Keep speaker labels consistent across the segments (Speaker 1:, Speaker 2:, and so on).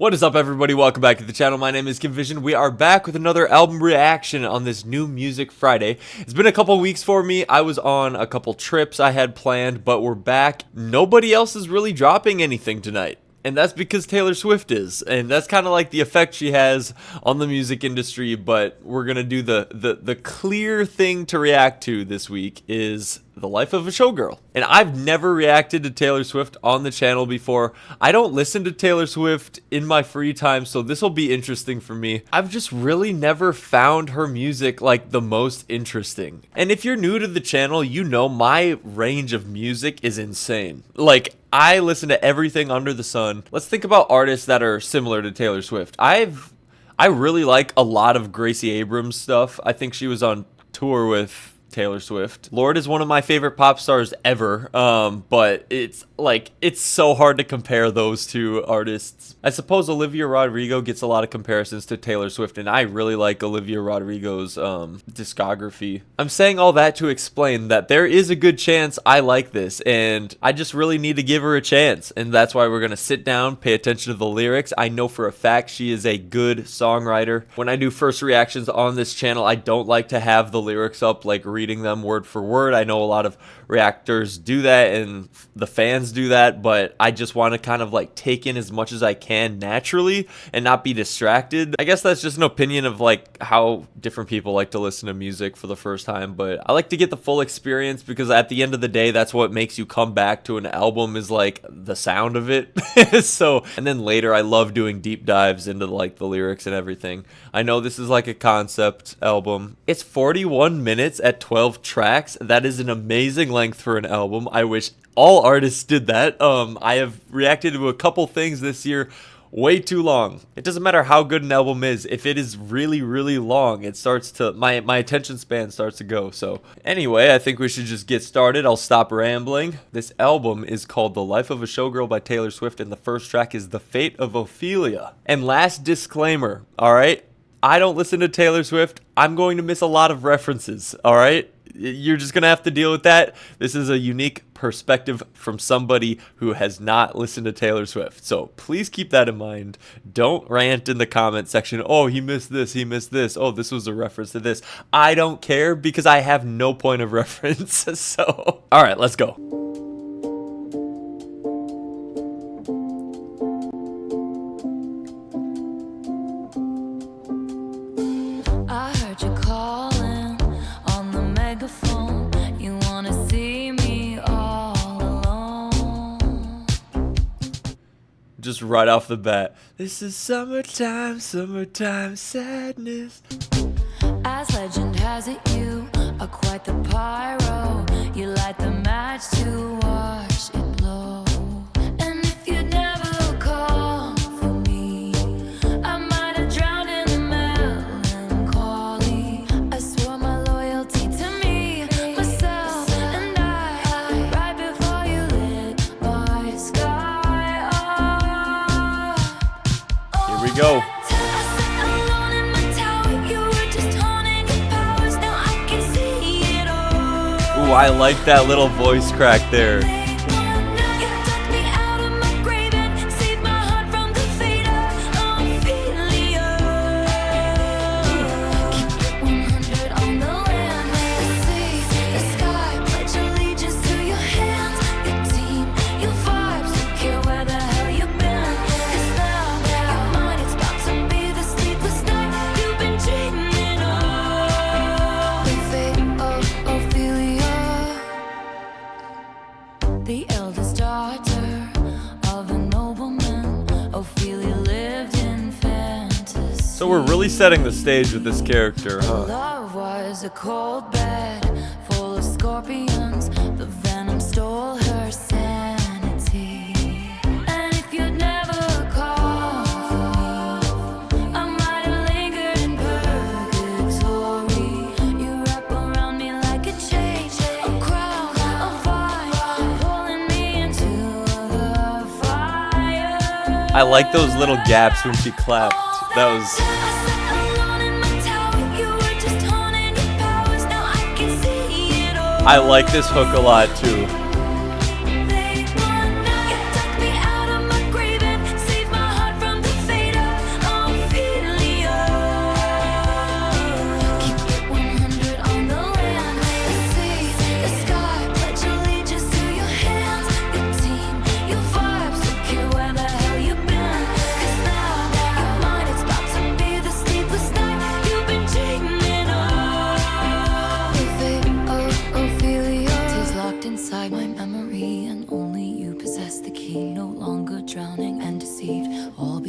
Speaker 1: What is up, everybody? Welcome back to the channel. My name is Vision. We are back with another album reaction on this new Music Friday. It's been a couple weeks for me. I was on a couple trips I had planned, but we're back. Nobody else is really dropping anything tonight. And that's because Taylor Swift is. And that's kind of like the effect she has on the music industry. But we're going to do the clear thing to react to this week is The Life of a Showgirl. And I've never reacted to Taylor Swift on the channel before. I don't listen to Taylor Swift in my free time, so this will be interesting for me. I've just really never found her music like the most interesting. And if you're new to the channel, you know my range of music is insane. Like, I listen to everything under the sun. Let's think about artists that are similar to Taylor Swift. I really like a lot of Gracie Abrams stuff. I think she was on tour with Taylor Swift. Lorde is one of my favorite pop stars ever, but it's so hard to compare those two artists. I suppose Olivia Rodrigo gets a lot of comparisons to Taylor Swift, and I really like Olivia Rodrigo's discography. I'm saying all that to explain that there is a good chance I like this, and I just really need to give her a chance, and that's why we're gonna sit down, pay attention to the lyrics. I know for a fact she is a good songwriter. When I do first reactions on this channel, I don't like to have the lyrics up, like reading them word for word. I know a lot of reactors do that and the fans do that, but I just want to kind of like take in as much as I can naturally and not be distracted. I guess that's just an opinion of like how different people like to listen to music for the first time, but I like to get the full experience because at the end of the day, that's what makes you come back to an album is like the sound of it. So, and then later I love doing deep dives into like the lyrics and everything. I know this is like a concept album. It's 41 minutes at 12 tracks. That is an amazing length for an album. I wish all artists did that. I have reacted to a couple things this year way too long. It doesn't matter how good an album is. If it is really, really long, it starts to, my attention span starts to go. So anyway, I think we should just get started. I'll stop rambling. This album is called The Life of a Showgirl by Taylor Swift, and the first track is The Fate of Ophelia. And last disclaimer, all right? I don't listen to Taylor Swift. I'm going to miss a lot of references, all right? You're just going to have to deal with that. This is a unique perspective from somebody who has not listened to Taylor Swift. So please keep that in mind. Don't rant in the comment section. Oh, he missed this. He missed this. Oh, this was a reference to this. I don't care because I have no point of reference. So, all right, let's go.
Speaker 2: I heard you calling on the megaphone. You wanna see me all alone.
Speaker 1: Just right off the bat. This is summertime, summertime sadness.
Speaker 2: As legend has it, you are quite the pyro. You light the match to watch it blow. And if you'd never call for me, I might have drowned in the melancholy. I swore my loyalty to me, myself, and I, right before you lit my sky up.
Speaker 1: Here we go. Ooh, I like that little voice crack there.
Speaker 2: The eldest daughter of a nobleman, Ophelia lived in fantasy.
Speaker 1: So we're really setting the stage with this character, huh?
Speaker 2: Love was a cold bed full of scorpions. The venom stole her sanity. And if you'd never called for me, I might have lingered in purgatory. You wrap around me like a chain, a crown, a fire, pulling me into the fire.
Speaker 1: I like those little gaps when she clapped. That was... I like this hook a lot too.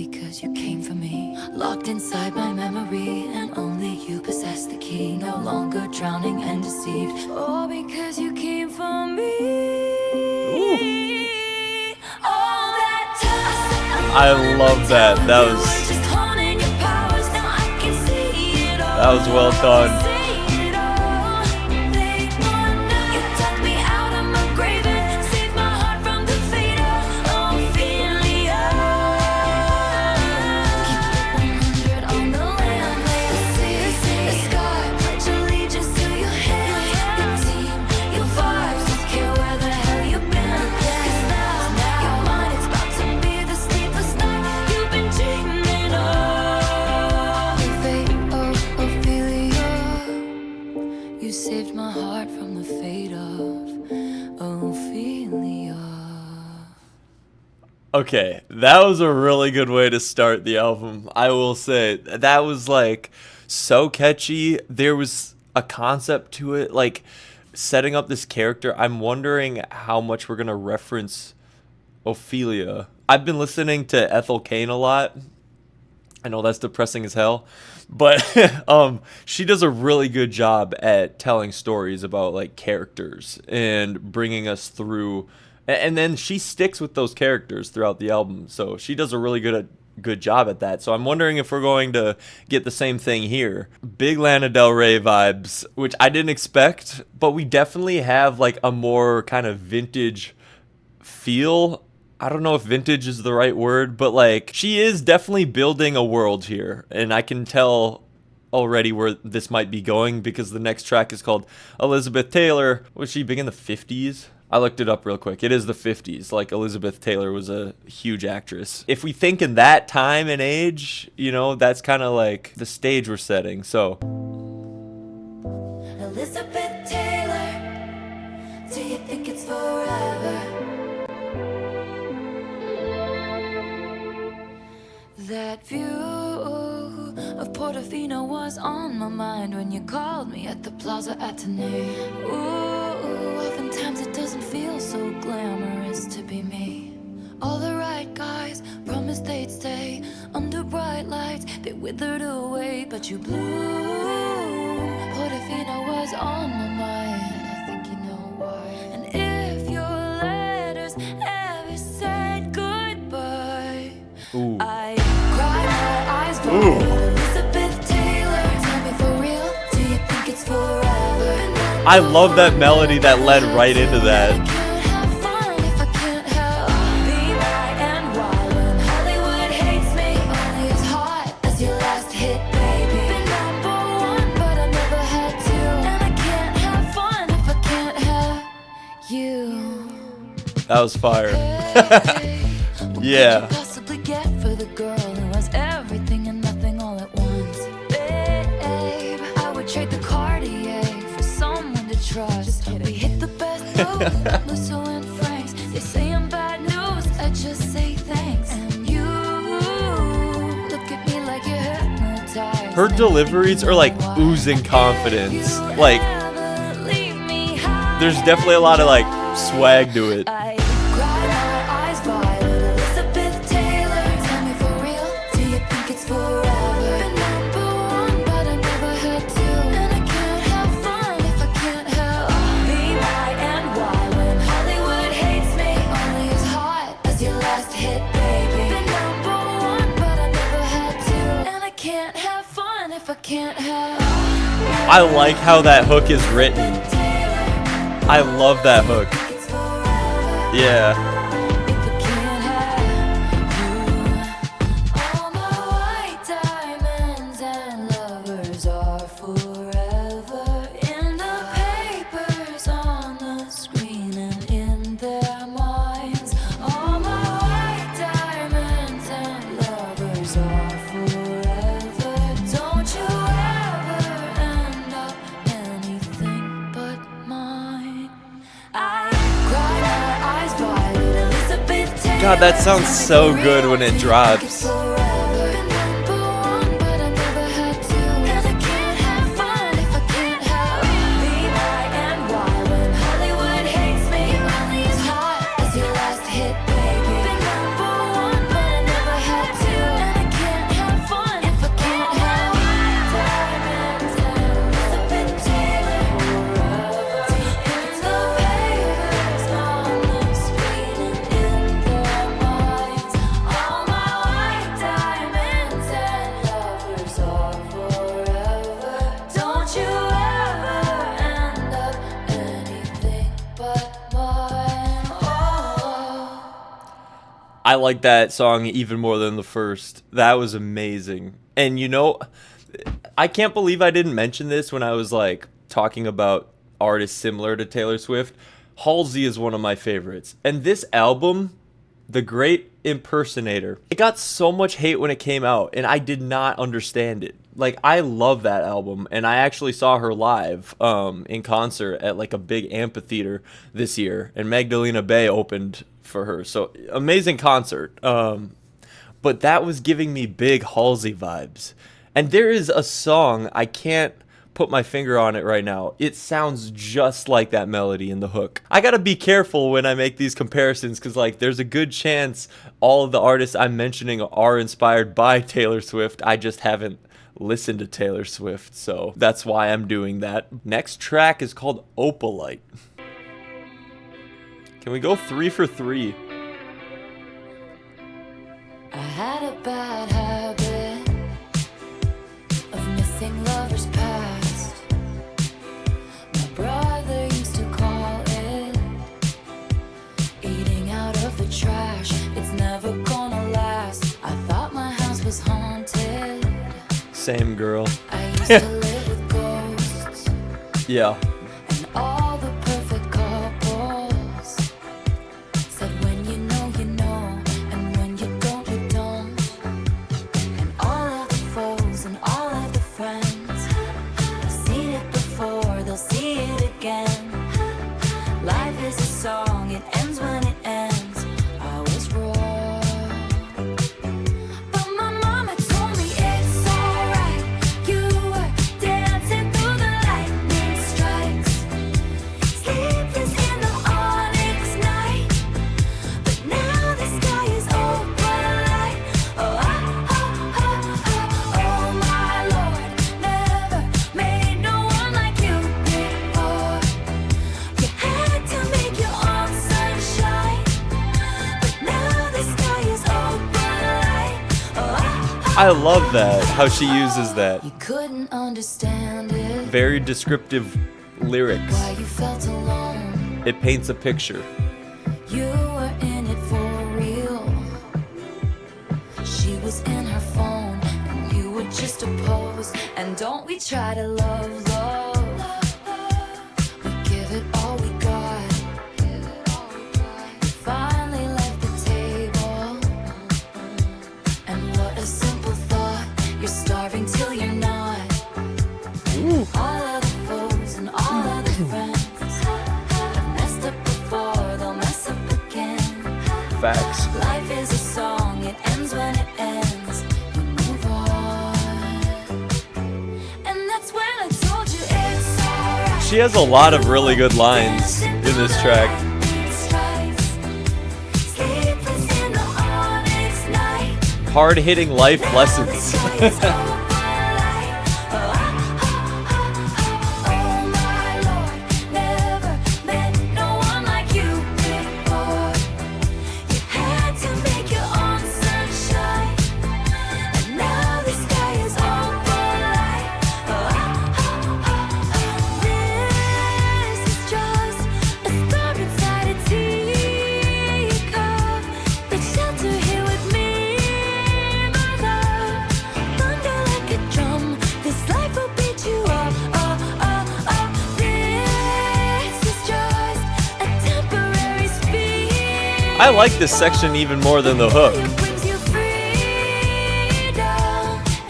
Speaker 2: because you came for me. Locked inside my memory, and only you possess the key. No longer drowning and deceived. All because you came for me.
Speaker 1: Ooh.
Speaker 2: All that time
Speaker 1: I love that. That was well done.
Speaker 2: You saved my heart from the fate of Ophelia.
Speaker 1: Okay, that was a really good way to start the album. I will say that was like so catchy. There was a concept to it, like setting up this character. I'm wondering how much we're gonna reference Ophelia. I've been listening to Ethel Cain a lot. I know that's depressing as hell, but she does a really good job at telling stories about like characters and bringing us through, and then she sticks with those characters throughout the album. So she does a really good job at that. So I'm wondering if we're going to get the same thing here. Big Lana Del Rey vibes, which I didn't expect, but we definitely have like a more kind of vintage feel. I don't know if vintage is the right word, but like she is definitely building a world here, and I can tell already where this might be going because the next track is called Elizabeth Taylor. Was she big in the 50s? I looked it up real quick. It is the 50s. Like Elizabeth Taylor was a huge actress. If we think in that time and age, you know, that's kind of like the stage we're setting. So
Speaker 2: Elizabeth Taylor, do you think it's forever? That view of Portofino was on my mind when you called me at the Plaza Atene. Ooh, oftentimes it doesn't feel so glamorous to be me. All the right guys promised they'd stay under bright lights. They withered away, but you blew. Portofino was on my mind, I think you know why. And if your letters ever said goodbye,
Speaker 1: ooh.
Speaker 2: I cried my eyes for Elizabeth Taylor. Tell me for real, do you think it's forever?
Speaker 1: I love that melody that led right into that.
Speaker 2: I can't have fun if I can't have be my and wild when Hollywood hates me. Only as hot as your last hit, baby. Been number one, but I never had to. And I can't have fun if I can't have you.
Speaker 1: That was fire.
Speaker 2: Hey, what
Speaker 1: Yeah.
Speaker 2: could you possibly get for the girl who has everything and nothing all at once? Babe, I would trade the Cartier for someone to trust. We hit the best note, Lucille and Franks. They say I'm bad news, I just say thanks. And you look at me like you're hypnotized.
Speaker 1: Her deliveries are like oozing confidence. Like there's definitely a lot of like swag to it.
Speaker 2: I cry my eyes violet. Elizabeth Taylor, tell me for real, do you think it's forever? Been number one, but I never had to. And I can't have fun if I can't have be my and why when Hollywood hates me. Only as hot as your last hit, baby. Been number one, but I never had to. And I can't have fun if I can't have.
Speaker 1: I like how that hook is written. I love that hook.
Speaker 2: It's forever.
Speaker 1: Yeah.
Speaker 2: If I can't have you, all my white diamonds and lovers are forever in the papers, on the screen, and in their minds. All my white diamonds and lovers are forever. Don't you ever end up anything but mine. I cry my eyes violet. Elizabeth Taylor.
Speaker 1: God, that sounds so good when it drops. I like that song even more than the first. That was amazing. And you know, I can't believe I didn't mention this when I was like talking about artists similar to Taylor Swift. Halsey is one of my favorites. And this album, The Great Impersonator, it got so much hate when it came out, and I did not understand it. Like, I love that album, and I actually saw her live in concert at like a big amphitheater this year, and Magdalena Bay opened for her. So amazing concert. But that was giving me big Halsey vibes. And there is a song, I can't put my finger on it right now. It sounds just like that melody in the hook. I gotta be careful when I make these comparisons because like there's a good chance all of the artists I'm mentioning are inspired by Taylor Swift. I just haven't listened to Taylor Swift, so that's why I'm doing that. Next track is called Opalite. Can we go 3 for 3?
Speaker 2: I had a bad habit of missing lovers past. My brother used to call it eating out of the trash. It's never gonna last. I thought my house was haunted.
Speaker 1: Same girl.
Speaker 2: I used to live with ghosts.
Speaker 1: Yeah.
Speaker 2: And all the perfect couples said when you know, and when you don't, you don't. And all of the foes and all of the friends have seen it before, they'll see it again. Life is a song, it ends when it ends. I was wrong, but my mama told me it's alright. You were dancing through the lightning strikes, sleepless in the onyx night. But now the sky is opalite. Oh, oh my Lord, never made no one like you before. You had to make your own sunshine, but now the sky is opalite. Oh,
Speaker 1: I love that, how she uses that.
Speaker 2: you couldn't understand it,
Speaker 1: Very descriptive lyrics.
Speaker 2: why you felt alone.
Speaker 1: It paints a picture.
Speaker 2: You were in it for real. She was in her phone, and you were just a pose. And don't we try to love, love? We give it all we got. You finally left the table, and what a simple thought. You're starving till you're not. All of the foes and all of the friends have messed up before, they'll mess up again.
Speaker 1: Facts.
Speaker 2: Life is a song, it ends when it ends. You move on. And that's when I told you it's alright.
Speaker 1: She has a lot of really good lines in this track.
Speaker 2: Sleepless in the onyx night.
Speaker 1: Hard-hitting life lessons.
Speaker 2: Oh my Lord, never met no one like you before. You had to make your own sunshine, and now the sky is opalite. This is just a star inside a teacup. Take shelter here with me, my love. Thunder like a drum, this life will beat you up. This is just a temporary speed.
Speaker 1: I like this section even more than the hook.
Speaker 2: It brings you freedom,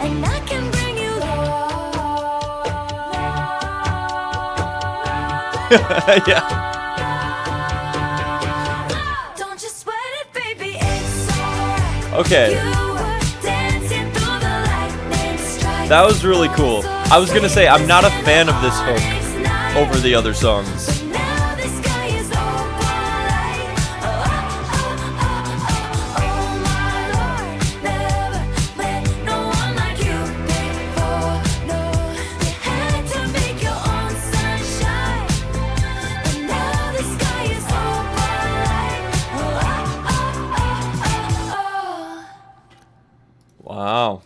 Speaker 2: and I can bring you love.
Speaker 1: Yeah.
Speaker 2: Don't you sweat it, baby, it's alright.
Speaker 1: Okay.
Speaker 2: You were dancing through the lightning strikes.
Speaker 1: That was really cool. I was gonna say, I'm not a fan of this hook over the other songs.
Speaker 2: But now the sky is opalite. Oh my Lord, never met no one like you before. No, you had to make your own sunshine, but now the sky is opalite.
Speaker 1: Wow.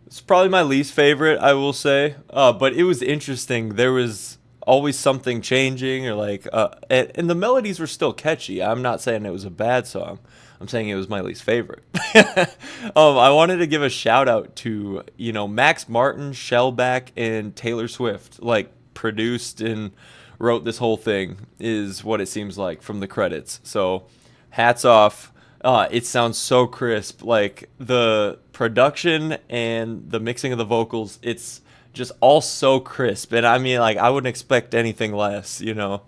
Speaker 1: It's probably my least favorite, I will say. But it was interesting. There was always something changing, or like, and the melodies were still catchy. I'm not saying it was a bad song. I'm saying it was my least favorite. I wanted to give a shout out to, Max Martin, Shellback, and Taylor Swift. Like, produced and wrote this whole thing, is what it seems like from the credits. So, hats off. It sounds so crisp. Like, the production and the mixing of the vocals, it's just all so crisp. And I mean, like, I wouldn't expect anything less.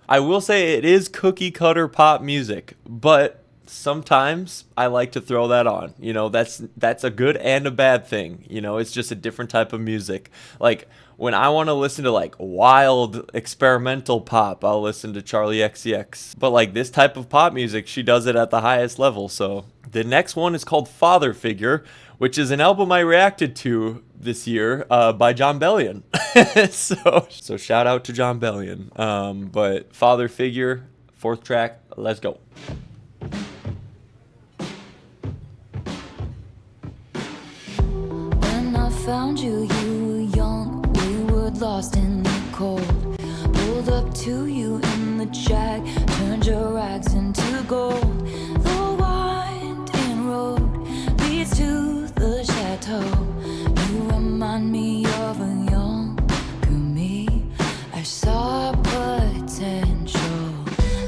Speaker 1: I will say it is cookie cutter pop music, but sometimes I like to throw that on. That's a good and a bad thing. It's just a different type of music. Like, when I want to listen to like wild experimental pop, I'll listen to Charlie XCX. But like this type of pop music, she does it at the highest level. So the next one is called Father Figure, which is an album I reacted to this year by John Bellion. so shout out to John Bellion. But Father Figure, 4th track, let's go.
Speaker 2: When I found you, you were young, wayward, lost in the cold. Pulled up to you in the jack, turned your rags into gold. The winding road leads to the chateau. You remind me of a younger me. I saw potential.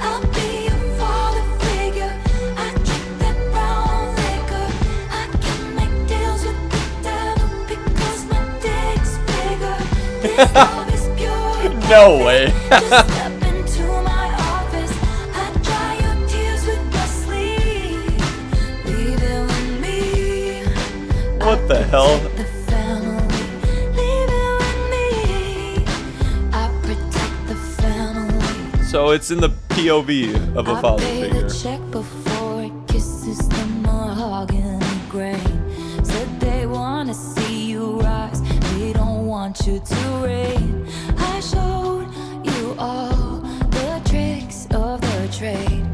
Speaker 2: I'll be your father figure. I drink that brown liquor. I can make deals with the devil because my dick's bigger. This love is pure.
Speaker 1: No way.
Speaker 2: Just step into my office. I dry your tears with my sleeve. Leave it with me.
Speaker 1: What the hell?
Speaker 2: The family. Leave it with me. I protect the family.
Speaker 1: So it's in the POV of a father
Speaker 2: I pay
Speaker 1: figure.
Speaker 2: the check before it kisses the mahogany grain. Said they wanna see you rise, they don't want you to reign. I showed you all the tricks of the trade.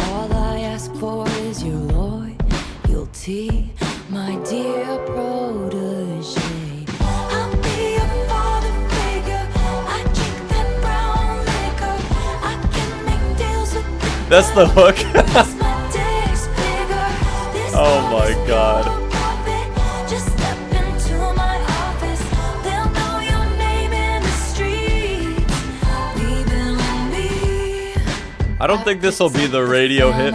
Speaker 2: All I ask for is your loyalty, my dear protege. I'll be a father figure. I drink that brown liquor. I can make deals with the
Speaker 1: That's the hook.
Speaker 2: because my dick's bigger. This
Speaker 1: Oh my
Speaker 2: love is
Speaker 1: God.
Speaker 2: pure profit. Just step into my office. They'll know your name in the streets. Leave it with me.
Speaker 1: I don't think this will be the radio hit.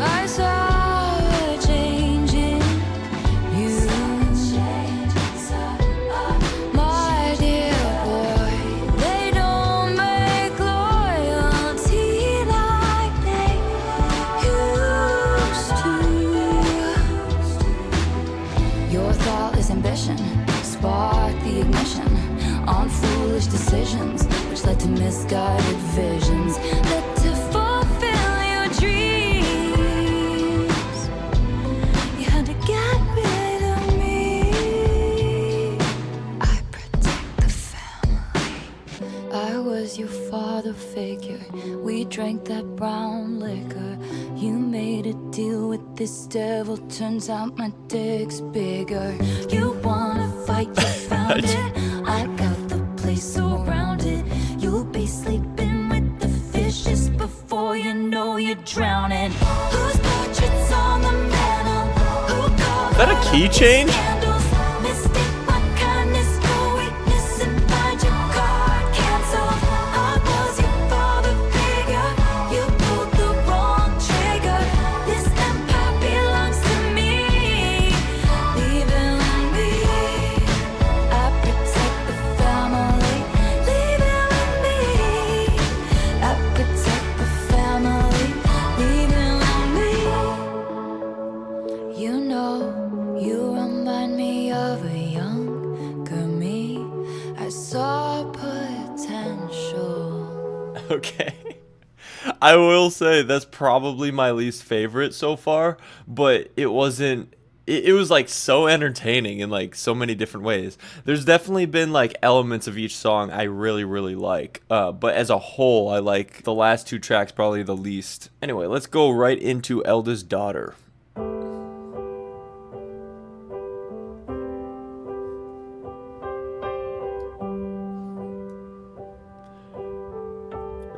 Speaker 2: I saw a change in you, my dear boy. They don't make loyalty like they used to. Your thoughtless ambition sparked the ignition on foolish decisions, which led to misguided visions, led to fulfill your dreams. You had to get rid of me. I protect the family. I was your father figure. We drank that brown liquor. You made a deal with this devil. Turns out my dick's bigger. You wanna fight, you found it. I got the place surrounded. You'll be sleeping with the fishes before you know you're drowning. Whose portraits on the mantle? Who
Speaker 1: Is that a key change?
Speaker 2: scandals? Mistake my kindness for weakness and find your card canceled. I was your father figure. You pulled the wrong trigger. This empire belongs to me. Leave it with me. I protect the family. Leave it with me. I protect the family. Leave it with me. You remind me of a younger me. I saw potential.
Speaker 1: Okay. I will say that's probably my least favorite so far, but it wasn't. It was like so entertaining in like so many different ways. There's definitely been like elements of each song I really, really like. But as a whole, I like the last 2 tracks probably the least. Anyway, let's go right into Eldest Daughter.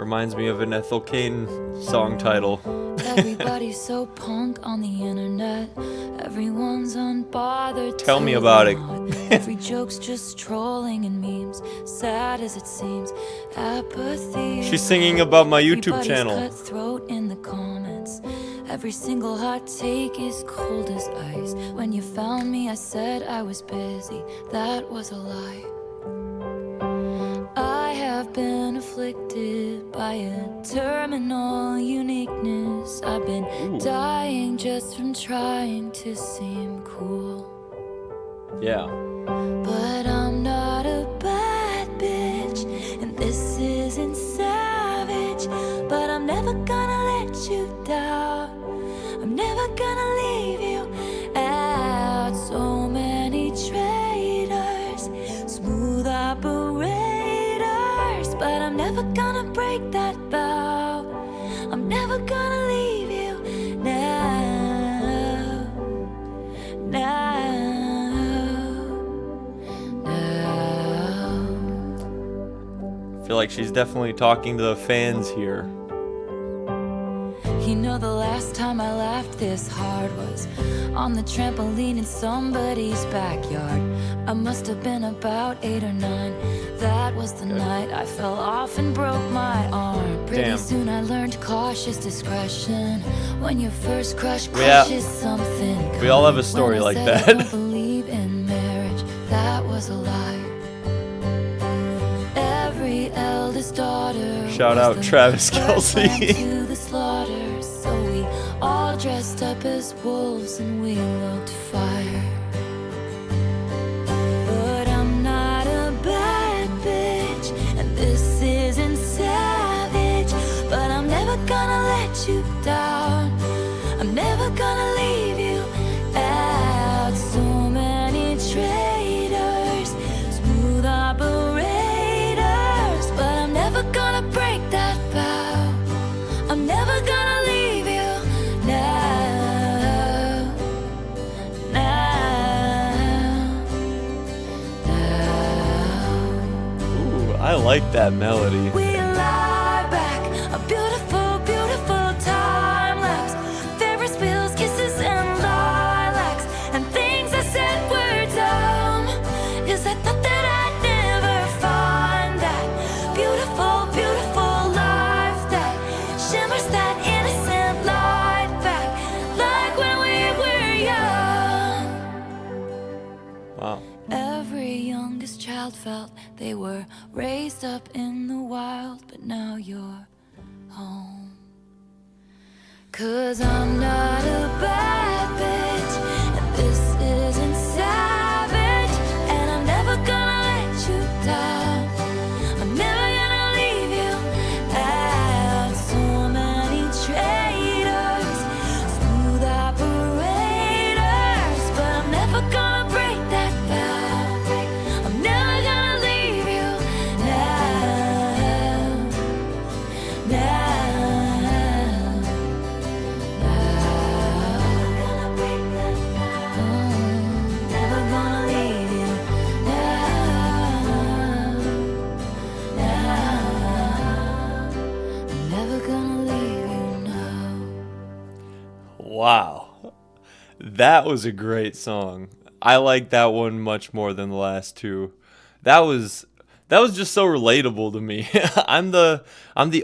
Speaker 1: Reminds me of an Ethel Cain song title.
Speaker 2: Everybody's so punk on the internet. Everyone's unbothered.
Speaker 1: Tell me about it.
Speaker 2: Every joke's just trolling and memes. Sad as it seems, apathy.
Speaker 1: She's singing about my YouTube
Speaker 2: Everybody's
Speaker 1: channel.
Speaker 2: Cutthroat in the comments. Every single hot take is cold as ice. When you found me, I said I was busy. That was a lie. I have been afflicted by a terminal uniqueness. I've been dying just from trying to seem cool.
Speaker 1: Yeah.
Speaker 2: But I'm not a bad bitch, and this isn't savage. But I'm never gonna let you down. I'm never gonna leave you out. So many traitors, smooth operators, but I'm never gonna break that vow. I'm never gonna leave you now.
Speaker 1: I feel like she's definitely talking to the fans here.
Speaker 2: You know, the last time I laughed this hard was on the trampoline in somebody's backyard. I must have been about 8 or 9. That was the night I fell off and broke my arm. Pretty soon I learned cautious discretion. When your first crush crushes something.
Speaker 1: We all have a story like that.
Speaker 2: I don't believe in marriage. That was a lie. Every eldest daughter.
Speaker 1: Shout out Travis Kelce.
Speaker 2: To the slaughter, so we all dressed up as wolves and we looked fire. But I'm not a bad bitch, and this isn't savage. But I'm never gonna let you down. I'm never gonna leave you out. So many traitors, smooth operators, but I'm never gonna break that vow. I'm never gonna leave you now.
Speaker 1: Ooh, I like that melody.
Speaker 2: We lie back, a beautiful, beautiful time lapse. Ferris wheels, kisses, and lilacs, and things I said were dumb. 'Cause I thought that I'd never find that beautiful, beautiful life that shimmers that innocent light back, like when we were young.
Speaker 1: Wow.
Speaker 2: Every youngest child felt they were raised up in the wild, but now you're home. 'Cause I'm not a bad bitch, and this isn't savage, and I'm never gonna let you down. I'm never gonna leave you out. So many traitors, smooth operators, but I'm never gonna break that vow. I'm never gonna leave you now. Never gonna break that vow. Never gonna leave you now. I'm never gonna leave you now.
Speaker 1: Wow. That was a great song. I like that one much more than the last two. That was just so relatable to me. I'm the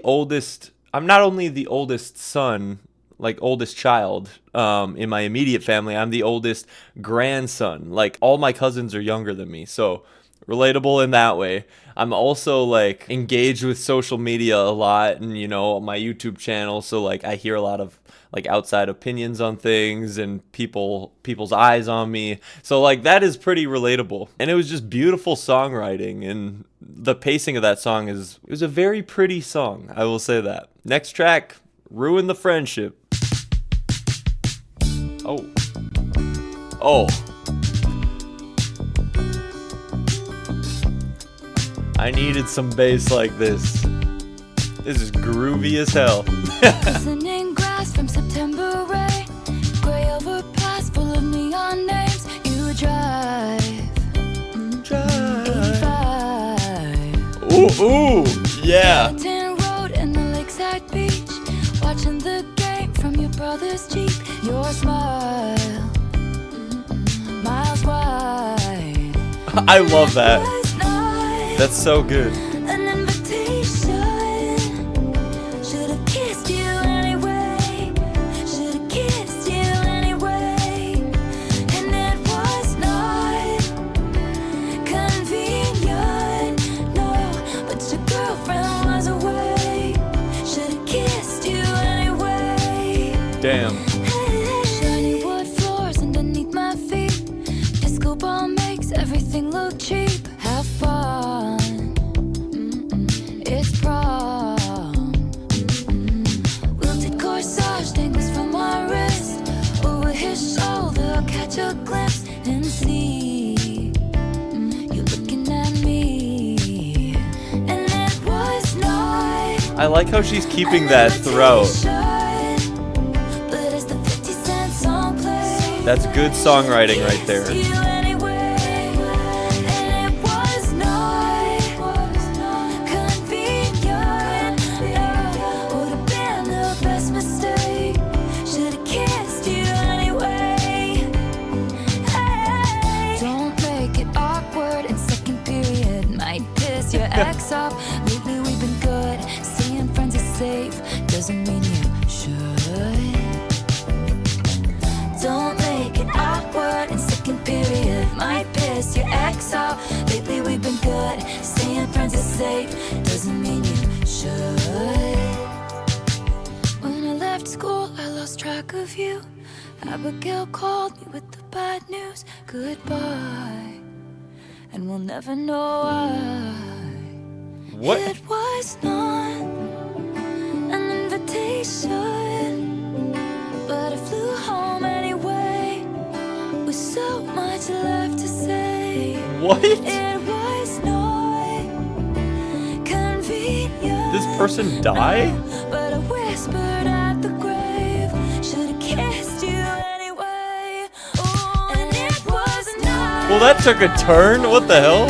Speaker 1: oldest. I'm not only the oldest son, like oldest child, in my immediate family. I'm the oldest grandson. Like all my cousins are younger than me. So relatable in that way. I'm also like engaged with social media a lot, and you know, my YouTube channel, so like I hear a lot of like outside opinions on things and people's eyes on me. So like that is pretty relatable. And it was just beautiful songwriting, and the pacing of that song it was a very pretty song. I will say that. Next track, Ruin the Friendship. Oh. I needed some bass like this. This is groovy as hell.
Speaker 2: Listening grass from September rain, gray overpass full of neon names. You drive 85.
Speaker 1: Ooh, yeah.
Speaker 2: Skeleton road in the world is cheap. Your smile, miles wide.
Speaker 1: I love that. That's so good.
Speaker 2: An invitation. Should've kissed you anyway. Should've kissed you anyway. And it was not convenient, no. But your girlfriend was away. Should've kissed you anyway.
Speaker 1: Damn.
Speaker 2: Shiny wood floors underneath my feet. Disco ball makes everything look cheap. Have fun. It's prom. Wilted corsage dangles from my wrist. Over his shoulder, I'll catch a glimpse and see you looking at me. And it was not.
Speaker 1: I like how she's keeping that throat.
Speaker 2: But as the 50 Cent song plays,
Speaker 1: That's good songwriting right there.
Speaker 2: Your ex up. Lately we've been good. Seeing friends is safe doesn't mean you should. Don't make it awkward in second period. Might piss your ex off. Lately we've been good. Seeing friends is safe doesn't mean you should. When I left school, I lost track of you. Abigail called me with the bad news. Goodbye. And we'll never know why.
Speaker 1: What?
Speaker 2: It was not an invitation, but I flew home anyway with so much left to say.
Speaker 1: What?
Speaker 2: It was not convenient.
Speaker 1: This person die?
Speaker 2: But I whispered at the grave, should've kissed you anyway. Oh, and it was not.
Speaker 1: Well, that took a turn. What the hell?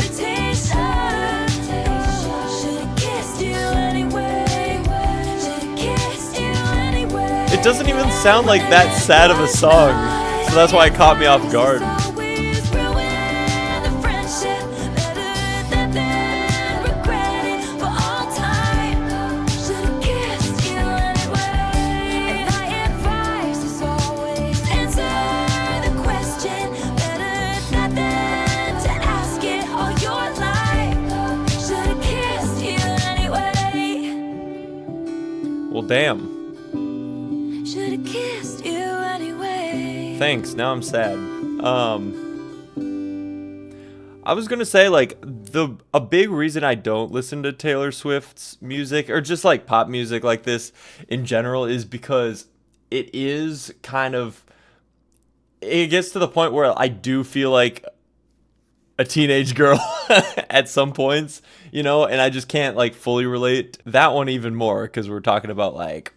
Speaker 1: It doesn't even sound like that sad of a song, so that's why it caught me off guard. Well, damn.
Speaker 2: Should've kissed you anyway.
Speaker 1: Thanks. Now I'm sad. I was gonna say, like, a big reason I don't listen to Taylor Swift's music, or just like pop music like this in general, is because it is kind of, it gets to the point where I do feel like a teenage girl at some points, you know, and I just can't like fully relate. That one even more, because we're talking about, like,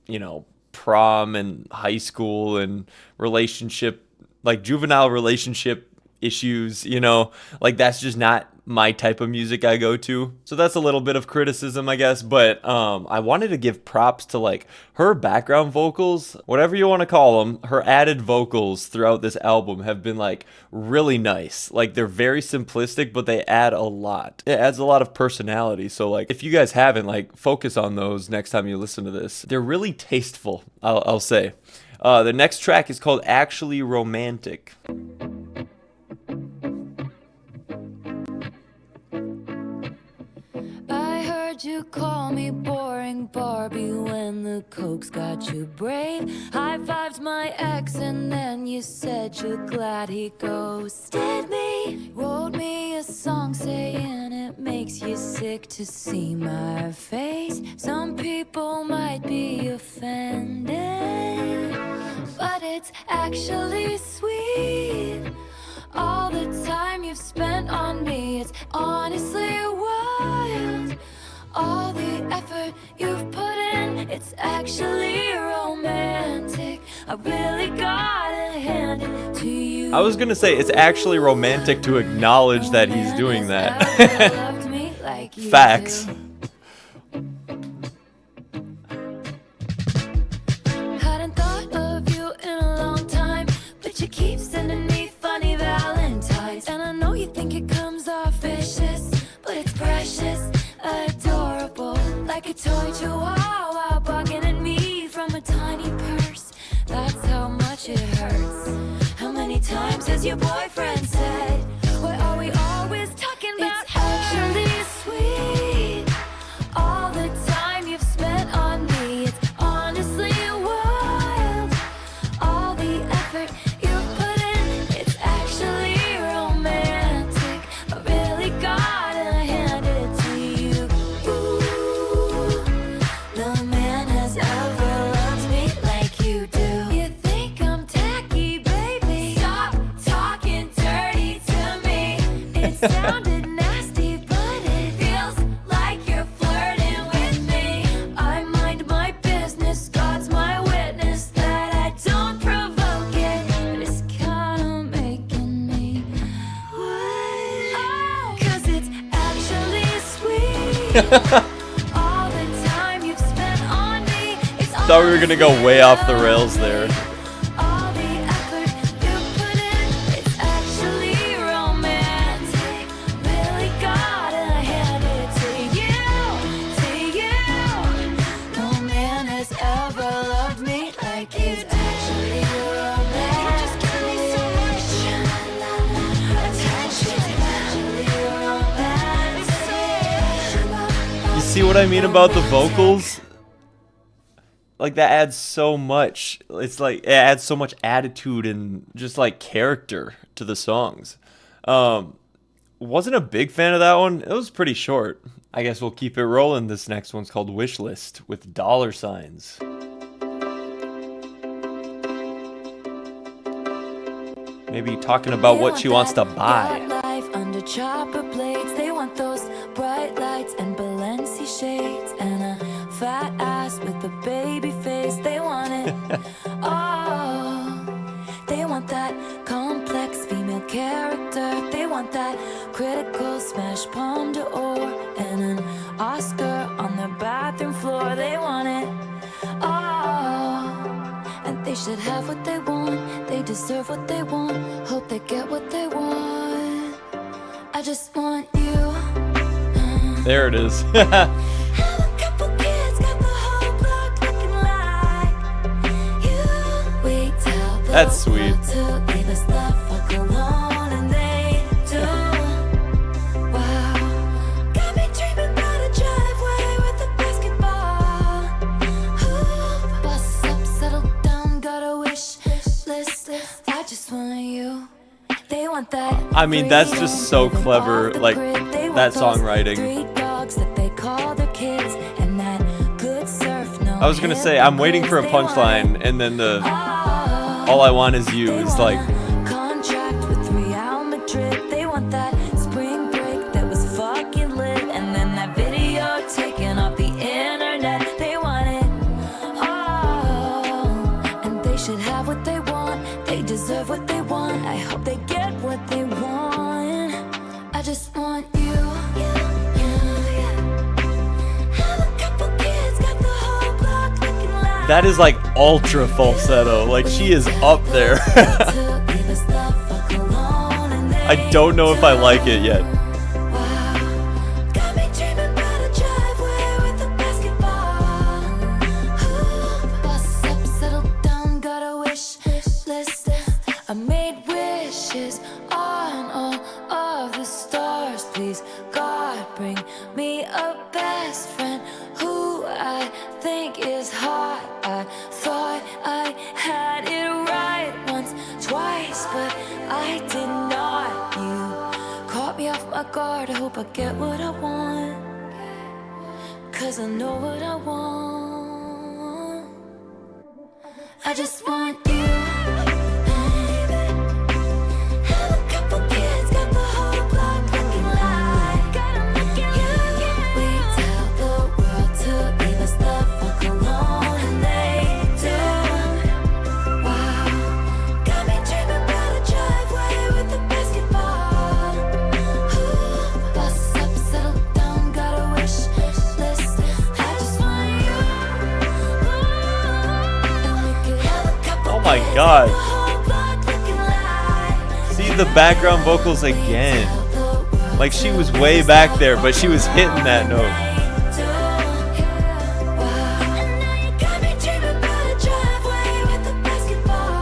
Speaker 1: you know, prom and high school and relationship, like juvenile relationship issues, you know, like that's just not my type of music I go to. So that's a little bit of criticism, I guess, but I wanted to give props to like her background vocals, whatever you want to call them. Her added vocals throughout this album have been like really nice. Like they're very simplistic, but they add a lot. It adds a lot of personality. So like if you guys haven't, like, focus on those next time you listen to this. They're really tasteful, I'll say. The next track is called Actually Romantic.
Speaker 2: You call me boring Barbie when the coke's got you brave. High-fived my ex and then you said you're glad he ghosted me. Wrote me a song saying it makes you sick to see my face. Some people might be offended, but it's actually sweet. All the time you've spent on me, it's honestly wild. All the effort you've put in, it's actually romantic. I really gotta hand it to you.
Speaker 1: I was gonna say it's actually romantic to acknowledge that he's doing that. Facts.
Speaker 2: Hadn't thought times has your boyfriend said, why are we always talking about? It's actually sweet. All the time you've spent on me, it's honestly wild. All the effort you've put in, it's actually romantic. I really gotta hand it to you. Ooh, no man has ever loved me like you do. You think I'm tacky, baby? Stop talking dirty to me. It sounded nasty, but it feels like you're flirting with me. I mind my business, God's my witness that I don't provoke it, but it's kinda making me wet. 'Cause it's actually sweet. All the time you've spent on me, it's
Speaker 1: Thought we were gonna go way off the rails there.
Speaker 2: all the effort you put in, it's actually romantic. Really gotta hand it to you, to you. No man has ever loved me like you. It's actually romantic. You just give me so much attention. It's actually romantic.
Speaker 1: You see what I mean about the vocals? Like that adds so much. It's like it adds so much attitude and just like character to the songs. Wasn't a big fan of that one. It was pretty short. I guess we'll keep it rolling. This next one's called Wish List with dollar signs. Maybe talking about what she wants to buy.
Speaker 2: Life under chopper blades. They want those bright lights and Balenci shades and a fat ass with a baby face. They want it. Oh, they want that complex female character. They want that critical smash palm d'or and an Oscar on their bathroom floor. They want it. Oh, and they should have what they want. They deserve what they want. Hope they get what they want. I just want you.
Speaker 1: There it is.
Speaker 2: Have a couple kids, got the whole block looking like you. Wait till the
Speaker 1: That's sweet.
Speaker 2: world to leave us the fuck alone, and they do. Wow, got me dreaming about a driveway with a basketball hoop. Bus up, settle down, got a wish list. I just want you. They want that.
Speaker 1: I mean, that's just so clever, like, that songwriting.
Speaker 2: Three dogs that they call their kids, and that good surf. No
Speaker 1: I was gonna say, I'm waiting for a punchline, and then the all I want is you is like,
Speaker 2: contract with Real Madrid. They want that spring break that was fucking lit, and then that video taken off the internet. They want it. Oh, and they should have what they want. They deserve what they want. I hope they get what they want. I just want you. Have a couple kids, got the whole block looking like
Speaker 1: that is like ultra falsetto. Like she is up there. I don't know if I like it yet.
Speaker 2: Got me dreaming about a driveway with a basketball hoop. Bus up, settle down, got a wish list. I made wishes on all of the stars. Please, God, bring me a best friend who I think is hot. I thought I had it right once, twice, but I did not. You caught me off my guard. I hope I get what I want, 'cause I know what I want. I just want you. Have a couple kids, got the whole block looking like you. Wait till the world to leave us the fuck alone, and they do. Wow, got me dreaming about a driveway with a basketball hoop. Bus up, settle down, got a wish list. I just want you. And we could have a couple
Speaker 1: Oh my
Speaker 2: kids,
Speaker 1: God.
Speaker 2: got the whole block looking like
Speaker 1: See the background vocals again. Like she was way back there, but she was hitting that note.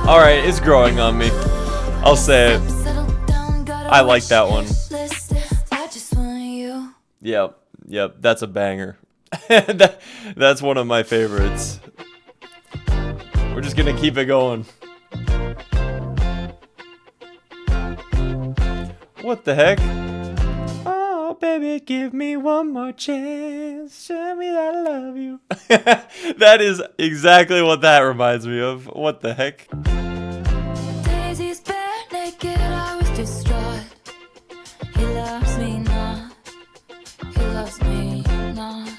Speaker 1: Alright, it's growing on me. I'll say it. I like that one.
Speaker 2: I just want you.
Speaker 1: Yep, that's a banger. That's one of my favorites. We're just gonna keep it going. What the heck? Oh, baby, give me one more chance. Show me that I love you. That is exactly what that reminds me of. What the heck?
Speaker 2: Daisy's bare naked, I was distraught. He loves me not. He loves me not.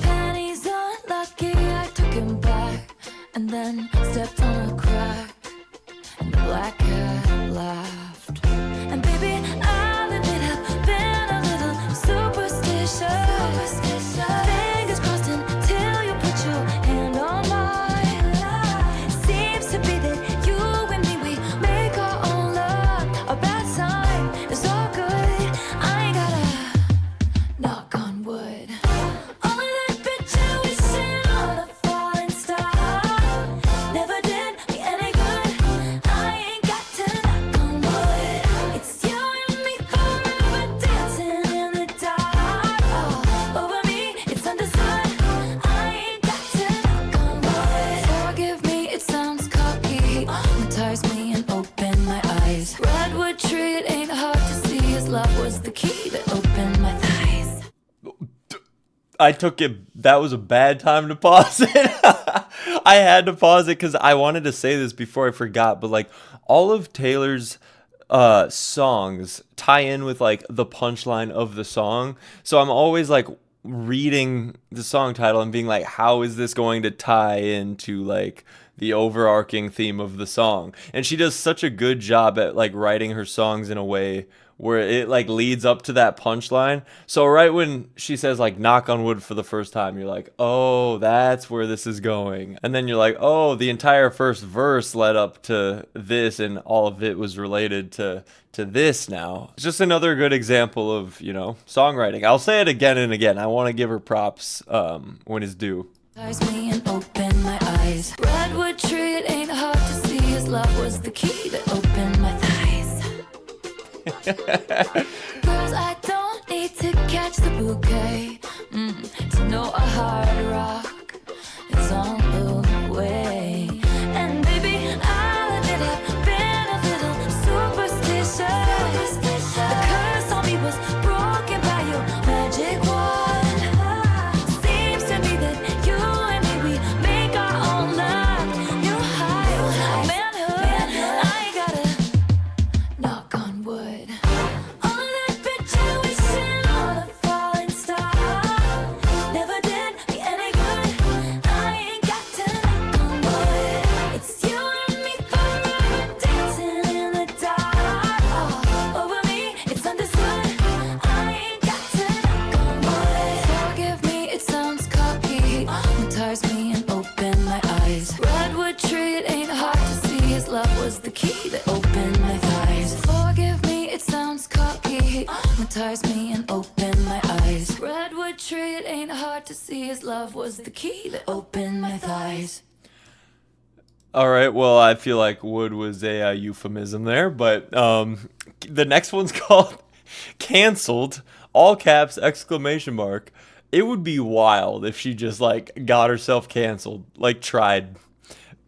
Speaker 2: Penny's unlucky, I took him back and then stepped on a crack. And the black cat laughed. And baby, I'll admit I've been a little superstitious. Fingers crossed until you put your hand on mine. Seems to be that you and me, we make our own luck. A bad sign is all good. I ain't gotta knock on wood. Only that bitch I was sitting on a falling star. Never did me any good. I ain't got to knock on wood. It's you and me forever dancing in the dark. All over me, it's understood. I ain't got to knock on wood. Forgive me, it sounds cocky. Hypnotize me and open my eyes. Redwood tree, it ain't hard to see. His love was the key that opened my thighs.
Speaker 1: I took it. That was a bad time to pause it. I had to pause it because I wanted to say this before I forgot. But like all of Taylor's songs tie in with like the punchline of the song. So I'm always like reading the song title and being like, how is this going to tie into like the overarching theme of the song? And she does such a good job at like writing her songs in a way where it like leads up to that punchline. So right when she says like knock on wood for the first time, you're like, oh, that's where this is going. And then you're like, oh, the entire first verse led up to this and all of it was related to this now. It's just another good example of, you know, songwriting. I'll say it again and again. I want to give her props when it's due.
Speaker 2: Hypnotize me and open my eyes. Redwood tree, it ain't hard to see. His love was the key that opened my thighs. Girls, I don't need to catch the bouquet to know a hard rock is on the way. And baby, I'll admit I've been a little superstitious. The curse on me was broken by your magic wand. Seems to me that you and me, we make our own luck. New high manhood, I ain't gotta knock on wood. Only that bitch I was sitting on a falling star. Never did me any good. I ain't got to knock on wood. It's you and me forever dancing in the dark. All over me, it's understood. I ain't got to knock on wood. Forgive me, it sounds cocky. Hypnotize me and open my eyes. Redwood tree, it ain't hard to see. His love was the key that opened my thighs. Forgive me, it sounds cocky. Hypnotize me and open my eyes. Redwood tree, it ain't hard to see. His love was the key that opened my thighs.
Speaker 1: All right, well, I feel like wood was a euphemism there, but the next one's called Canceled, all caps, exclamation mark. It would be wild if she just like got herself canceled, like tried.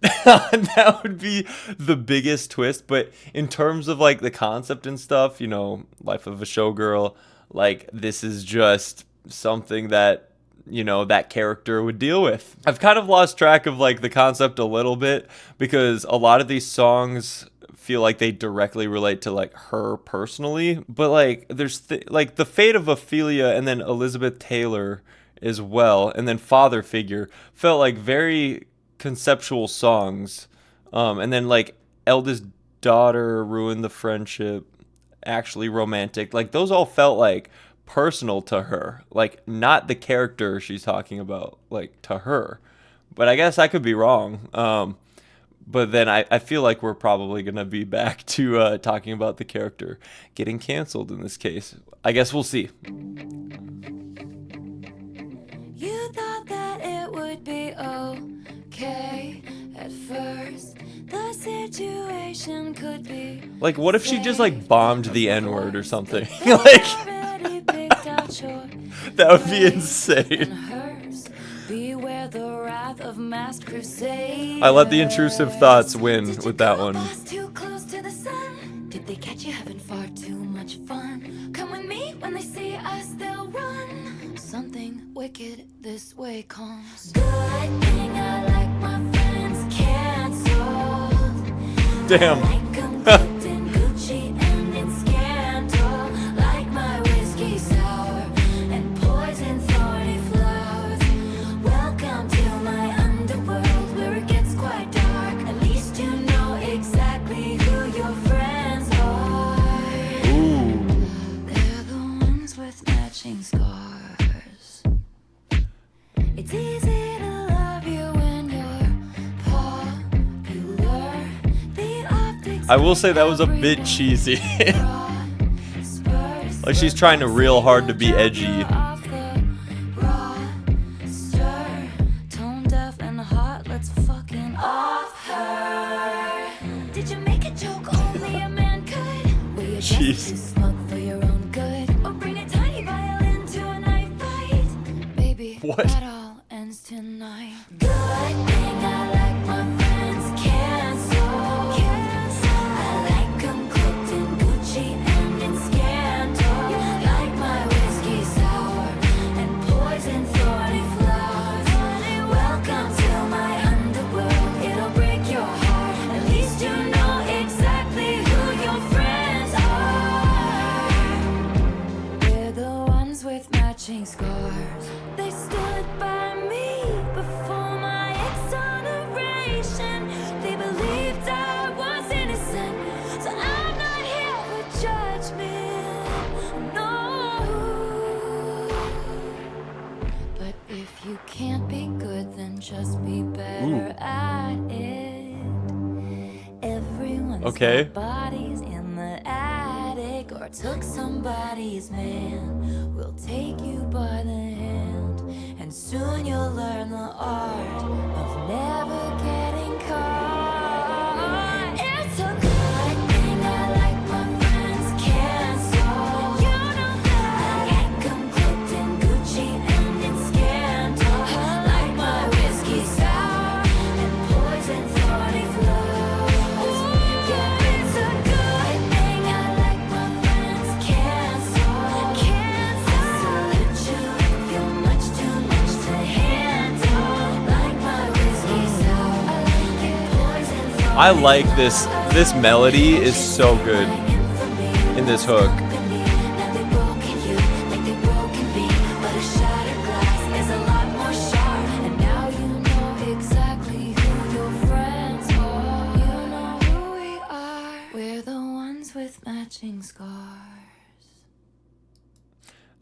Speaker 1: That would be the biggest twist. But in terms of like the concept and stuff, you know, life of a showgirl, like this is just something that, you know, that character would deal with. I've kind of lost track of like the concept a little bit because a lot of these songs feel like they directly relate to like her personally, but like there's like the Fate of Ophelia and then Elizabeth Taylor as well, and then Father Figure felt like very conceptual songs, and then like Eldest Daughter, Ruin the Friendship, Actually Romantic, like those all felt like personal to her, like not the character she's talking about, like to her. But I guess I could be wrong. But then I feel like we're probably going to be back to talking about the character getting canceled in this case. I guess we'll see.
Speaker 2: You thought that it would be okay at first. The situation could be
Speaker 1: Like, what if she just like bombed the N-word or something? Like,
Speaker 2: already picked out your
Speaker 1: that would be insane.
Speaker 2: hers. Beware the wrath of masked crusaders.
Speaker 1: I let the intrusive thoughts win
Speaker 2: Did you
Speaker 1: with that
Speaker 2: come
Speaker 1: one.
Speaker 2: across too close to the sun? Did they catch you having far too much fun? Come with me, when they see us they'll run. Something wicked this way comes. Good thing I like my friends canceled.
Speaker 1: Damn.
Speaker 2: Like 'em cooked in Gucci and in scandal. Like my whiskey sour and poison thorny flowers. Welcome to my underworld where it gets quite dark. At least you know exactly who your friends are.
Speaker 1: Ooh.
Speaker 2: They're the ones with matching scars. It's easy to love you when you're popular. The optics
Speaker 1: I will say that was a bit cheesy. Like she's trying real hard to be edgy.
Speaker 2: off the roster. Tone deaf and hot, let's fucking off her. Did you make a joke only a man could? Were you just
Speaker 1: Jeez.
Speaker 2: too smug for your own good? Or bring a tiny violin to a knife fight? Baby,
Speaker 1: What?
Speaker 2: that all ends tonight. Good thing I like my friends canceled. I like 'em cooked in Gucci and in scandal. Like my whiskey sour and poison thorny flowers. Welcome to my underworld, it'll break your heart. At least you know exactly who your friends are. We're the ones with matching scars. They stood by me before my exoneration. They believed I was innocent, so I'm not here for judgment. No. But if you can't be good, then just be better at it. Everyone's
Speaker 1: Okay.
Speaker 2: got bodies in the attic or took somebody's man. We'll take you by the hand, and soon you'll learn the art of never getting caught. It's a good thing I like my friends canceled. You know that I like 'em cooked in Gucci and in scandal. Like my whiskey sour and poison thorny flowers. Yeah, it's a good thing I like my friends canceled. Salute you if you're much too much to handle. Like my whiskey sour and poison thorny
Speaker 1: I like this. This melody is so good in this hook.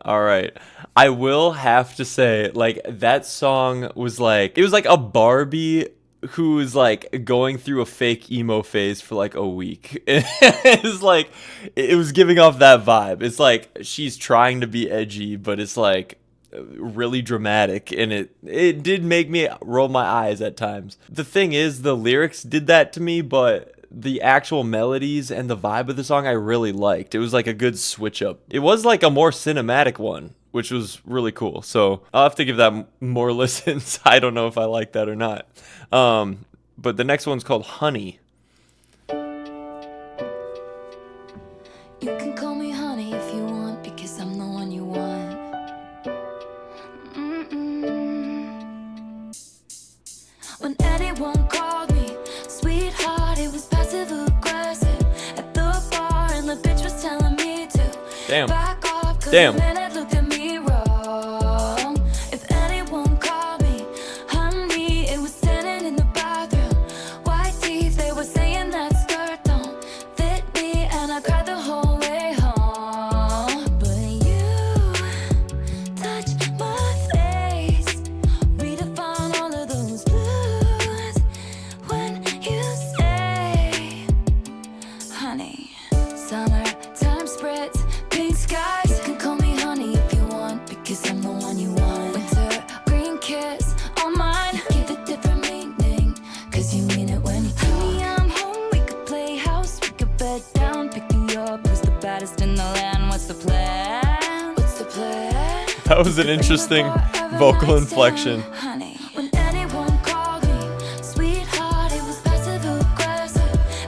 Speaker 1: All right. I will have to say, like, that song was like, it was like a Barbie who was like going through a fake emo phase for like a week. It's like, it was giving off that vibe. It's like she's trying to be edgy, but it's like really dramatic, and it did make me roll my eyes at times. The thing is, the lyrics did that to me, but the actual melodies and the vibe of the song I really liked. It was like a good switch up. It was like a more cinematic one, which was really cool. So I'll have to give that more listens. I don't know if I like that or not. But the next one's called Honey.
Speaker 2: You can call me honey if you want, because I'm the one you want. When anyone called me sweetheart, it was passive aggressive at the bar, and the bitch was telling me to
Speaker 1: Damn.
Speaker 2: back off, 'cause
Speaker 1: Damn.
Speaker 2: the man had looked at me wrong. If anyone called me honey, it was standing in the bathroom. White teeth, they were saying that skirt don't fit me, and I cried the whole way home. But you touch my face, redefine all of those blues when you say honey. Summertime spritz, pink skies. You can call me honey if you want, because I'm the one you want. Winter green kiss on mine, give it different meaning, 'cause you mean it when you talk. Honey, I'm
Speaker 1: That was an interesting vocal inflection.
Speaker 2: Honey, when anyone called me sweetheart, it was passive aggressive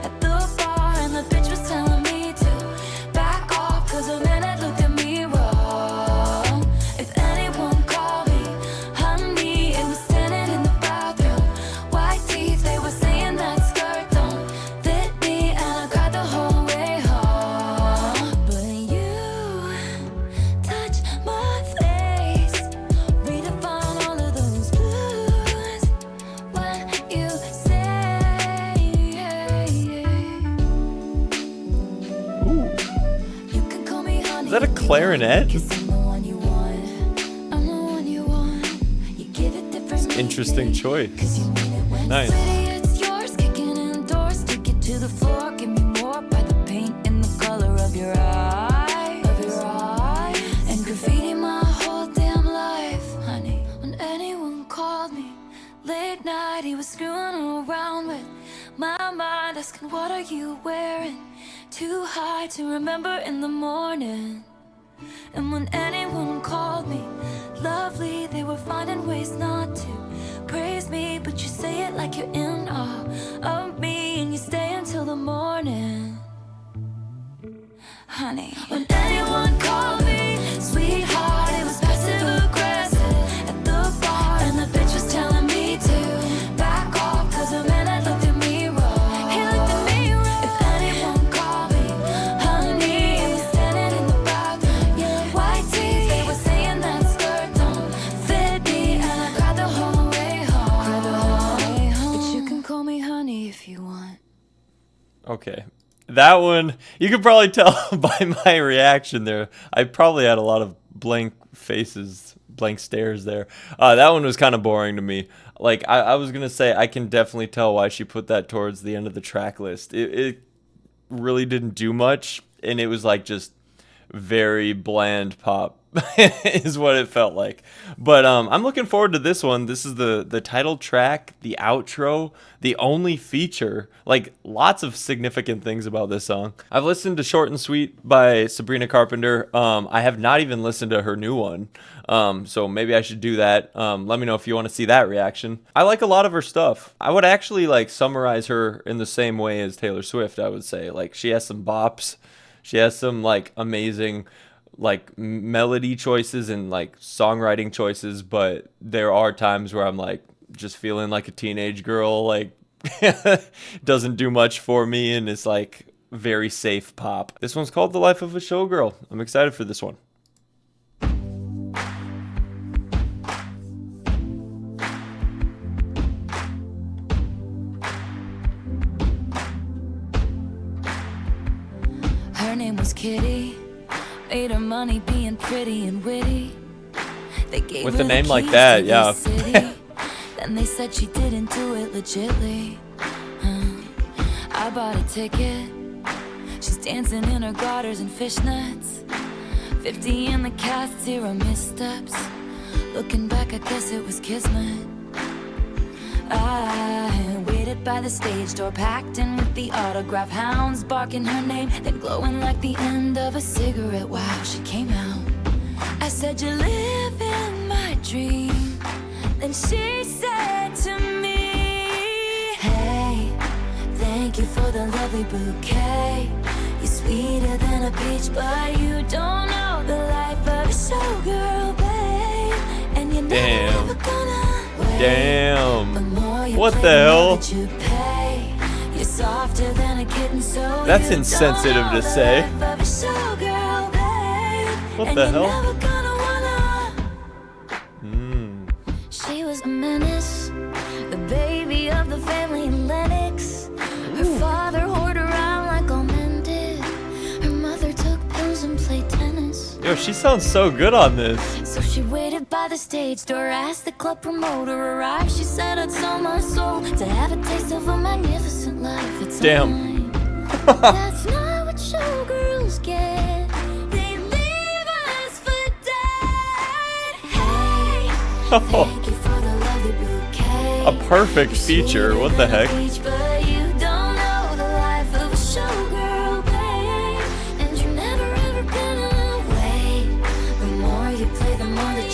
Speaker 2: at the bar, and the bitch was telling me to back off, cause a man had looked at me wrong. If anyone called me honey, it was standing in the bathroom. White teeth, they were saying that skirt don't fit me, and I cried the whole way home. But you touch my face, redefine all of those blues when you say you can call me honey.
Speaker 1: Is that a clarinet?
Speaker 2: 'Cause I'm the one you want. I'm the one you want. You give it different
Speaker 1: Interesting
Speaker 2: meaning,
Speaker 1: choice.
Speaker 2: 'cause you mean it when
Speaker 1: Nice.
Speaker 2: sweetie, it's yours, kicking indoors, stick it to the floor, give me more by the paint in the color of your eyes, and graffiti my whole damn life, honey. When anyone called me late night, he was screwing around with my mind, asking what are you wearing, too high to remember in the morning. And when anyone called me lovely, they were finding ways not to praise me, but you say it like you're in awe of me, and you stay until the morning. Honey, when anyone called me sweetheart, it was passive aggressive at the bar, and the bitch was telling me to back off, cause a man had looked at me wrong. He looked at me wrong. If anyone called me honey, it was standing in the bathroom. White teeth, they were saying that skirt don't fit me, and I cried the whole way home. But you can call me honey if you want.
Speaker 1: Okay. That one, you could probably tell by my reaction there. I probably had a lot of blank faces, blank stares there. That one was kind of boring to me. Like, I was going to say, I can definitely tell why she put that towards the end of the track list. It really didn't do much, and it was like just very bland pop is what it felt like. But I'm looking forward to this one. This is the title track, the outro, the only feature. Like, lots of significant things about this song. I've listened to Short and Sweet by Sabrina Carpenter. I have not even listened to her new one. So maybe I should do that. Let me know if you want to see that reaction. I like a lot of her stuff. I would actually like summarize her in the same way as Taylor Swift, I would say. Like, she has some bops. She has some like amazing like melody choices and like songwriting choices, but there are times where I'm like just feeling like a teenage girl, like doesn't do much for me, and it's like very safe pop. This one's called The Life of a Showgirl. I'm excited for this one.
Speaker 2: Her name was Kitty, made her money being pretty and witty. They gave
Speaker 1: With
Speaker 2: her
Speaker 1: a name
Speaker 2: the
Speaker 1: like
Speaker 2: keys
Speaker 1: that,
Speaker 2: to
Speaker 1: yeah.
Speaker 2: the city. Then they said she didn't do it legitly. I bought a ticket. She's dancing in her garters and fishnets. 50 in the cast, 0 missteps. Looking back, I guess it was kismet. I waited by the stage door, packed in with the autograph hounds, barking her name, then glowing like the end of a cigarette. Wow, she came out. I said, "You're living my dream." Then she said to me, "Hey, thank you for the lovely bouquet. You're sweeter than a peach, but you don't know the life of a showgirl, babe. And you're never gonna wait.
Speaker 1: Damn. What the hell? That's insensitive to say. What the hell?
Speaker 2: She was a menace, the baby of the family in Lennox. Her father whored around like all men did. Her mother took pills and played tennis.
Speaker 1: Yo, she sounds so good on this.
Speaker 2: So she waited by the stage door, asked the club promoter arrive. She said, "I'd sell my soul to have a taste of a magnificent life." It's
Speaker 1: damn.
Speaker 2: mine. That's not what showgirls get. They leave us for dead. Hey, thank you for the lovely bouquet.
Speaker 1: A perfect feature. What the heck?
Speaker 2: But you don't know the life of a showgirl, babe. And you're never ever gonna wait. The more you play, the more that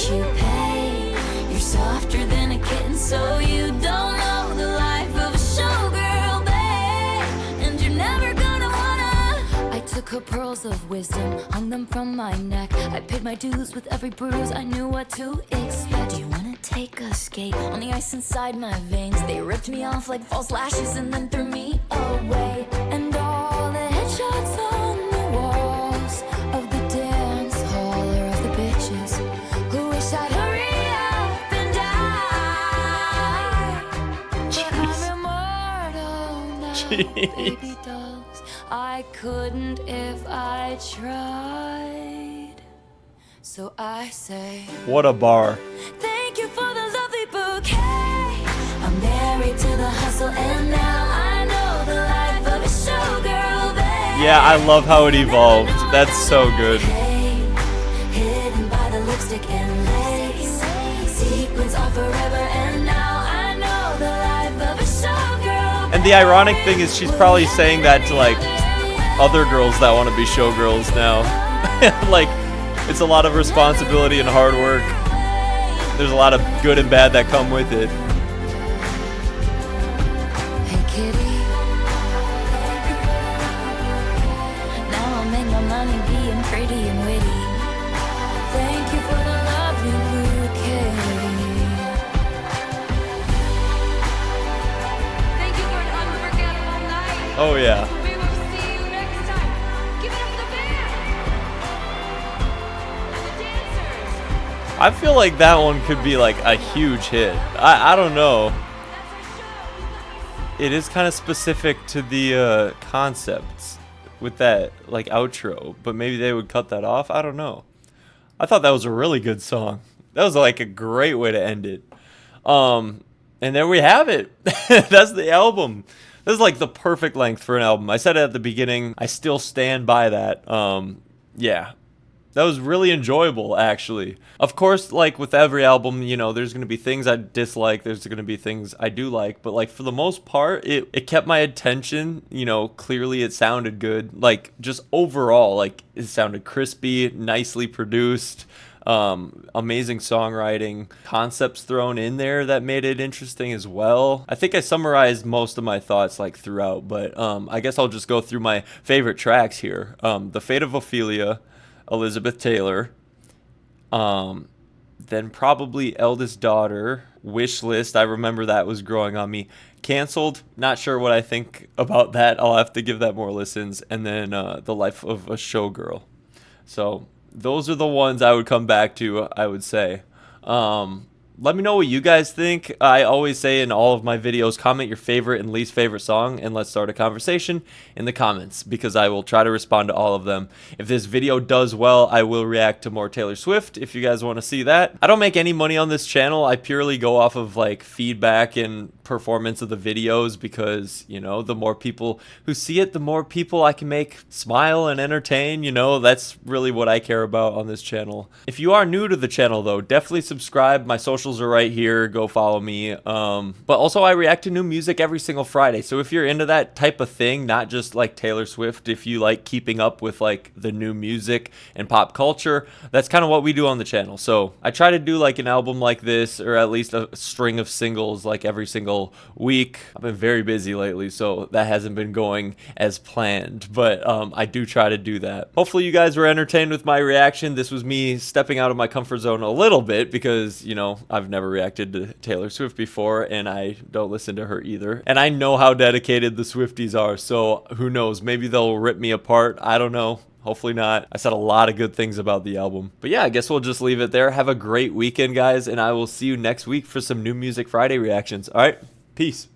Speaker 2: took her pearls of wisdom, hung them from my neck. I paid my dues with every bruise, I knew what to expect. Do you wanna take a skate on the ice inside my veins? They ripped me off like false lashes and then threw me away. And all the headshots on the walls of the dance hall are of the bitches who wish I'd hurry up and die. But I'm immortal now, baby dolls. I couldn't if I tried. So I say,
Speaker 1: What a bar.
Speaker 2: thank you for the lovely bouquet. I'm married to the hustle and now I know the life of a showgirl, babe.
Speaker 1: Yeah, I love how it evolved. That's so good.
Speaker 2: Hidden by the lipstick and lace. Sequins are forever and now I know the life of a showgirl.
Speaker 1: And the ironic thing is she's probably saying that to like other girls that want to be showgirls now. Like, it's a lot of responsibility and hard work. There's a lot of good and bad that come with it.
Speaker 2: Hey kitty, now I'll make my money being pretty and witty. Thank you for the lovely bouquet. Thank you for an unforgettable night.
Speaker 1: Oh yeah.
Speaker 2: We will see you next time. Give it up for the band and the dancers.
Speaker 1: I feel like that one could be like a huge hit. I don't know. It is kind of specific to the concepts with that like outro, but maybe they would cut that off. I don't know. I thought that was a really good song. That was like a great way to end it. And there we have it. That's the album. This is like the perfect length for an album. I said it at the beginning. I still stand by that. Yeah. That was really enjoyable, actually. Of course, like with every album, you know, there's going to be things I dislike. There's going to be things I do like. But like for the most part, it kept my attention. You know, clearly it sounded good. Like just overall, like it sounded crispy, nicely produced. Amazing songwriting, concepts thrown in there that made it interesting as well. I think I summarized most of my thoughts like throughout, but I guess I'll just go through my favorite tracks here. The Fate of Ophelia, Elizabeth Taylor, then probably Eldest Daughter, Wish List. I remember that was growing on me. Canceled, not sure what I think about that. I'll have to give that more listens. And then The Life of a Showgirl. So those are the ones I would come back to, I would say. Let me know what you guys think. I always say in all of my videos, comment your favorite and least favorite song, and let's start a conversation in the comments, because I will try to respond to all of them. If this video does well, I will react to more Taylor Swift if you guys want to see that. I don't make any money on this channel. I purely go off of like feedback and performance of the videos, because, you know, the more people who see it, the more people I can make smile and entertain. You know, that's really what I care about on this channel. If you are new to the channel though, definitely subscribe. My socials are right here. Go follow me. But also I react to new music every single Friday. So if you're into that type of thing, not just like Taylor Swift, if you like keeping up with like the new music and pop culture, that's kind of what we do on the channel. So I try to do like an album like this, or at least a string of singles like every single week. I've been very busy lately, so that hasn't been going as planned, but I do try to do that. Hopefully you guys were entertained with my reaction. This was me stepping out of my comfort zone a little bit, because, you know, I've never reacted to Taylor Swift before, and I don't listen to her either. And I know how dedicated the Swifties are, so who knows? Maybe they'll rip me apart. I don't know. Hopefully not. I said a lot of good things about the album. But yeah, I guess we'll just leave it there. Have a great weekend, guys, and I will see you next week for some New Music Friday reactions. All right, peace.